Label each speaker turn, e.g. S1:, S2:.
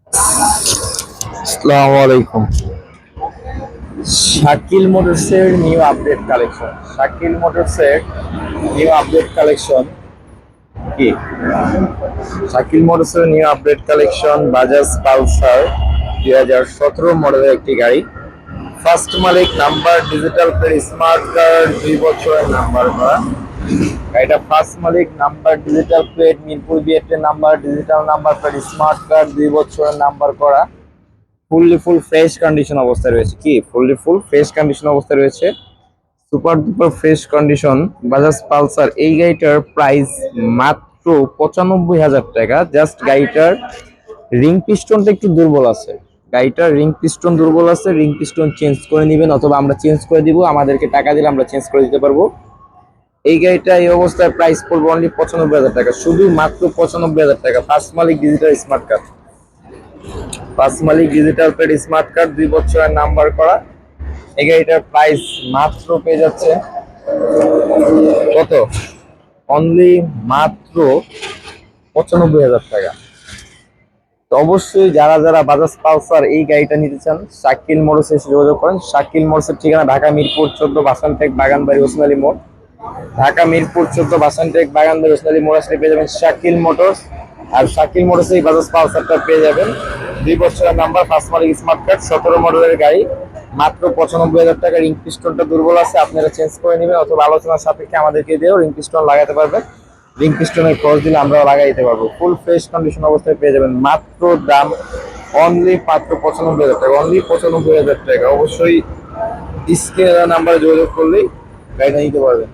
S1: আসসালামু আলাইকুম। শাকিল মোটরসের নিউ আপডেট কালেকশন। শাকিল মোটরসের নিউ আপডেট কালেকশন কি? শাকিল মোটরসের new update collection Bajaj Pulsar 2017 মডেলের একটি গাড়ি। ফার্স্ট মালিক number, digital plate, smart card, 2 বছরের নাম্বার করা গাড়িটা। ফার্স্ট মালিক নাম্বার, ডিজিটাল প্লেট, মিরপুর বিএটের নাম্বার, digital number plate, smart card, 2 বছরের নাম্বার করা, ফুল ফ্রেশ কন্ডিশন অবস্থায় রয়েছে। কি ফুল ফ্রেশ কন্ডিশন অবস্থায় রয়েছে, super duper fresh condition Bajaj Pulsar. এই গাড়িটার প্রাইস মাত্র 95,000 টাকা। জাস্ট গাড়িটার রিং পিস্টনটা একটু দুর্বল আছে, গাড়িটার রিং পিস্টন দুর্বল আছে। রিং পিস্টন চেঞ্জ করে নেবেন অথবা আমরা চেঞ্জ করে দিব, আমাদেরকে টাকা দিলে আমরা চেঞ্জ করে দিতে পারবো। এই গাড়িটা এই অবস্থায় প্রাইস পড়বে অনলি 95,000 টাকা, শুধু মাত্র 95,000 টাকা। ফার্স্ট মালিক ডিজিটাল স্মার্ট কার্ড, ফার্স্ট মালিক ডিজিটাল প্লেট, স্মার্ট কার্ড, 2 বছরের নাম্বার করা। এই গাড়িটার প্রাইস মাত্র পেয়ে যাচ্ছে কত? অনলি মাত্র 95,000 টাকা। তো অবশ্যই যারা যারা বাজাজ পালসার এই গাড়িটা নিতে চান, শাকিল মোটরসে এসে যোগাযোগ করেন। শাকিল মোটরসের ঠিকানা ঢাকা মিরপুর 14 বাসানটেক বাগানবাড়ি ওসমানী মোড়। ঢাকা মিরপুর 14 বাসানটেক বাগানবাড়ি ওসমানী মোড় আসলে পেয়ে যাবেন শাকিল মোটরস। আর শাকিল মোটরসে এই বাজাজ পালসারটা পেয়ে যাবেন 2 বছরের নাম্বার, ফার্স্ট মালিক স্মার্ট কার্ড, 17 মডেলের গাড়ি, মাত্র 95,000 টাকা। রিং পিস্টনটা দুর্বল আছে, আপনারা চেঞ্জ করে নেবেন অথবা আলোচনার সাপেক্ষে আমাদেরকে দিয়েও রিং পিস্টন লাগাতে পারবেন। রিং পিস্টনের ক্রস দিলে আমরাও লাগাই দিতে পারবো। ফুল ফ্রেশ কন্ডিশন অবস্থায় পেয়ে যাবেন। মাত্র দাম অনলি মাত্র 95,000 টাকা, অনলি 95,000 টাকা। অবশ্যই স্ক্রিনে নাম্বারে যোগাযোগ করলেই গাড়িটা নিতে পারবেন।